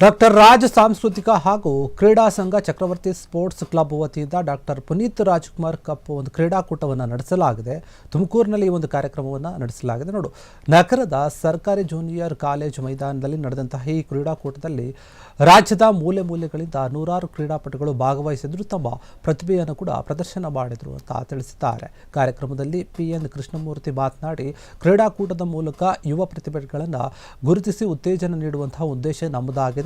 Doctor Raj ಸಾಂಸ್ಕೃತಿಕ ಹಾಗೂ ಕ್ರೀಡಾ ಸಂಘ ಚಕ್ರವರ್ತಿ ಸ್ಪೋರ್ಟ್ಸ್ ಕ್ಲಬ್ ವತಿಯಿಂದ ಡಾಕ್ಟರ್ ಪುನೀತ್ ರಾಜ್ಕುಮಾರ್ ಕಪ್ ಒಂದು ಕ್ರೀಡಾಕೂಟವನ್ನು ನಡೆಸಲಾಗಿದೆ. ತುಮಕೂರಿನಲ್ಲಿ ಈ ಒಂದು ಕಾರ್ಯಕ್ರಮವನ್ನು ನಡೆಸಲಾಗಿದೆ. ನೋಡು, ನಗರದ ಸರ್ಕಾರಿ ಜೂನಿಯರ್ ಕಾಲೇಜು ಮೈದಾನದಲ್ಲಿ ನಡೆದಂತಹ ಈ ಕ್ರೀಡಾಕೂಟದಲ್ಲಿ ರಾಜ್ಯದ ಮೂಲೆ ಮೂಲೆಗಳಿಂದ ನೂರಾರು ಕ್ರೀಡಾಪಟುಗಳು ಭಾಗವಹಿಸಿದ್ರು, ತಮ್ಮ ಪ್ರತಿಭೆಯನ್ನು ಕೂಡ ಪ್ರದರ್ಶನ ಮಾಡಿದರು ಅಂತ ತಿಳಿಸಿದ್ದಾರೆ. ಕಾರ್ಯಕ್ರಮದಲ್ಲಿ PN ಕೃಷ್ಣಮೂರ್ತಿ ಮಾತನಾಡಿ, ಕ್ರೀಡಾಕೂಟದ ಮೂಲಕ ಯುವ ಪ್ರತಿಭೆಗಳನ್ನು ಗುರುತಿಸಿ ಉತ್ತೇಜನ ನೀಡುವಂತಹ ಉದ್ದೇಶ ನಮ್ಮದಾಗಿದೆ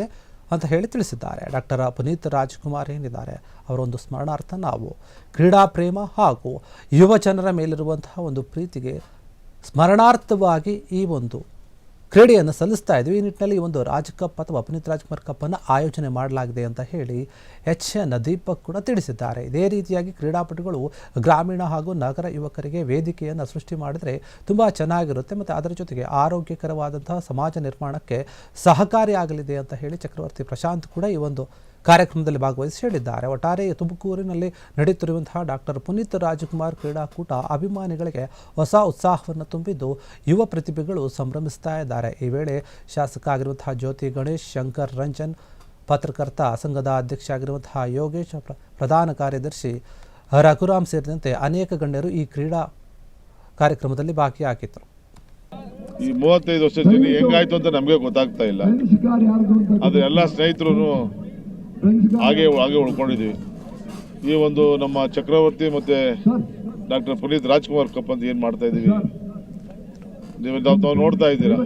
ಅಂತ ಹೇಳಿ ತಿಳಿಸಿದ್ದಾರೆ. ಡಾಕ್ಟರ್ ಪುನೀತ್ ರಾಜ್ಕುಮಾರ್ ಏನಿದ್ದಾರೆ, ಅವರೊಂದು ಸ್ಮರಣಾರ್ಥ ನಾವು ಕ್ರೀಡಾ ಪ್ರೇಮ ಹಾಗೂ ಯುವ ಜನರ ಮೇಲಿರುವಂತಹ ಒಂದು ಪ್ರೀತಿಗೆ ಸ್ಮರಣಾರ್ಥವಾಗಿ ಈ ಒಂದು ಕ್ರೀಡೆಯನ್ನು ಸಲ್ಲಿಸ್ತಾ ಇದ್ವಿ. ಈ ನಿಟ್ಟಿನಲ್ಲಿ ಈ ಒಂದು ರಾಜ್ ಕಪ್ ಅಥವಾ ಪುನೀತ್ ರಾಜ್ಕುಮಾರ್ ಕಪ್ಪನ್ನು ಆಯೋಜನೆ ಮಾಡಲಾಗಿದೆ ಅಂತ ಹೇಳಿ HN ದೀಪಕ್ ಕೂಡ ತಿಳಿಸಿದ್ದಾರೆ. ಇದೇ ರೀತಿಯಾಗಿ ಕ್ರೀಡಾಪಟುಗಳು ಗ್ರಾಮೀಣ ಹಾಗೂ ನಗರ ಯುವಕರಿಗೆ ವೇದಿಕೆಯನ್ನು ಸೃಷ್ಟಿ ಮಾಡಿದರೆ ತುಂಬ ಚೆನ್ನಾಗಿರುತ್ತೆ ಮತ್ತು ಅದರ ಜೊತೆಗೆ ಆರೋಗ್ಯಕರವಾದಂತಹ ಸಮಾಜ ನಿರ್ಮಾಣಕ್ಕೆ ಸಹಕಾರಿಯಾಗಲಿದೆ ಅಂತ ಹೇಳಿ ಚಕ್ರವರ್ತಿ ಪ್ರಶಾಂತ್ ಕೂಡ ಈ ಒಂದು ಕಾರ್ಯಕ್ರಮದಲ್ಲಿ ಭಾಗವಹಿಸಿ ಹೇಳಿದ್ದಾರೆ. ಒಟ್ಟಾರೆ ತುಮಕೂರಿನಲ್ಲಿ ನಡೆಯುತ್ತಿರುವಂತಹ ಡಾಕ್ಟರ್ ಪುನೀತ್ ರಾಜ್ಕುಮಾರ್ ಕ್ರೀಡಾಕೂಟ ಅಭಿಮಾನಿಗಳಿಗೆ ಹೊಸ ಉತ್ಸಾಹವನ್ನು ತುಂಬಿದ್ದು ಯುವ ಪ್ರತಿಭೆಗಳು ಸಂಭ್ರಮಿಸ್ತಾ ಇದ್ದಾರೆ. ಈ ವೇಳೆ ಶಾಸಕ ಆಗಿರುವಂತಹ ಜ್ಯೋತಿ ಗಣೇಶ್, ಶಂಕರ್ ರಂಜನ್, ಪತ್ರಕರ್ತ ಸಂಘದ ಅಧ್ಯಕ್ಷ ಆಗಿರುವಂತಹ ಯೋಗೇಶ್, ಪ್ರಧಾನ ಕಾರ್ಯದರ್ಶಿ ರಘುರಾಮ್ ಸೇರಿದಂತೆ ಅನೇಕ ಗಣ್ಯರು ಈ ಕ್ರೀಡಾ ಕಾರ್ಯಕ್ರಮದಲ್ಲಿ ಭಾಗಿಯಾಗಿದ್ದರು. ಈ 35 ವರ್ಷ ಹೆಂಗಾಯ್ತು ಅಂತ ನಮಗೆ ಗೊತ್ತಾಗ್ತಾ ಇಲ್ಲ. ಆದರೆ ಎಲ್ಲ ಸ್ನೇಹಿತರು ಹಾಗೆ ಉಳ್ಕೊಂಡಿದ್ವಿ. ಈ ಒಂದು ನಮ್ಮ ಚಕ್ರವರ್ತಿ ಮತ್ತೆ ಡಾಕ್ಟರ್ ಪುನೀತ್ ರಾಜ್ಕುಮಾರ್ ಕಪ್ ಅಂತ ಏನು ಮಾಡ್ತಾ ಇದ್ದೀವಿ, ನೀವು ನೋಡ್ತಾ ಇದ್ದೀರಾ.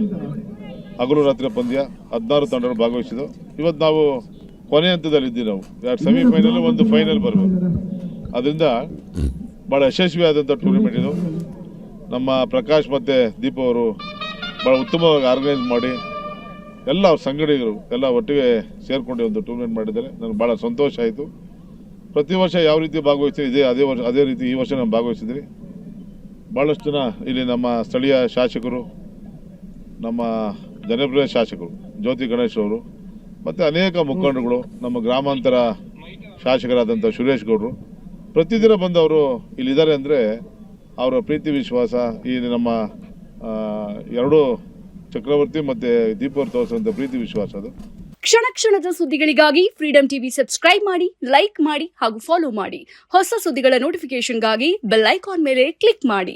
ಹಗಲು ರಾತ್ರಿ ಪಂದ್ಯ 16 ತಂಡಗಳು ಭಾಗವಹಿಸಿದ್ದು. ಇವತ್ತು ನಾವು ಕೊನೆ ಹಂತದಲ್ಲಿ ಇದ್ದೀವಿ. ನಾವು 2 ಸೆಮಿಫೈನಲ್, 1 ಫೈನಲ್ ಬರಬೇಕು. ಅದರಿಂದ ಭಾಳ ಯಶಸ್ವಿಯಾದಂಥ ಟೂರ್ನಿಮೆಂಟ್ ಇದು. ನಮ್ಮ ಪ್ರಕಾಶ್ ಮತ್ತು ದೀಪ ಅವರು ಭಾಳ ಉತ್ತಮವಾಗಿ ಆರ್ಗನೈಸ್ ಮಾಡಿ ಎಲ್ಲ ಅವ್ರ ಸಂಘಟಕರು ಎಲ್ಲ ಒಟ್ಟಿಗೆ ಸೇರಿಕೊಂಡು ಒಂದು ಟೂರ್ನಮೆಂಟ್ ಮಾಡಿದ್ದಾರೆ. ನನಗೆ ಭಾಳ ಸಂತೋಷ ಆಯಿತು. ಪ್ರತಿ ವರ್ಷ ಯಾವ ರೀತಿ ಭಾಗವಹಿಸ್ತೀವಿ ಅದೇ ರೀತಿ ಈ ವರ್ಷ ನಾವು ಭಾಗವಹಿಸಿದ್ರಿ. ಭಾಳಷ್ಟು ಜನ ಇಲ್ಲಿ ನಮ್ಮ ಸ್ಥಳೀಯ ಶಾಸಕರು, ನಮ್ಮ ಜನಪ್ರಿಯ ಶಾಸಕರು ಜ್ಯೋತಿ ಗಣೇಶ್ ಅವರು ಮತ್ತು ಅನೇಕ ಮುಖಂಡರುಗಳು, ನಮ್ಮ ಗ್ರಾಮಾಂತರ ಶಾಸಕರಾದಂಥ ಸುರೇಶ್ ಗೌಡರು ಪ್ರತಿದಿನ ಬಂದವರು ಇಲ್ಲಿದ್ದಾರೆ. ಅಂದರೆ ಅವರ ಪ್ರೀತಿ ವಿಶ್ವಾಸ ಈ ನಮ್ಮ ಎರಡೂ ಚಕ್ರವರ್ತಿ ಮತ್ತು ದೀಪವರು ತೋರಿಸುವಂಥ ಪ್ರೀತಿ ವಿಶ್ವಾಸ ಅದು. ಕ್ಷಣ ಕ್ಷಣದ ಸುದ್ದಿಗಳಿಗಾಗಿ ಫ್ರೀಡಂ ಟಿವಿ ಸಬ್ಸ್ಕ್ರೈಬ್ ಮಾಡಿ, ಲೈಕ್ ಮಾಡಿ ಹಾಗೂ ಫಾಲೋ ಮಾಡಿ. ಹೊಸ ಸುದ್ದಿಗಳ ನೋಟಿಫಿಕೇಶನ್ಗಾಗಿ ಬೆಲ್ ಐಕಾನ್ ಮೇಲೆ ಕ್ಲಿಕ್ ಮಾಡಿ.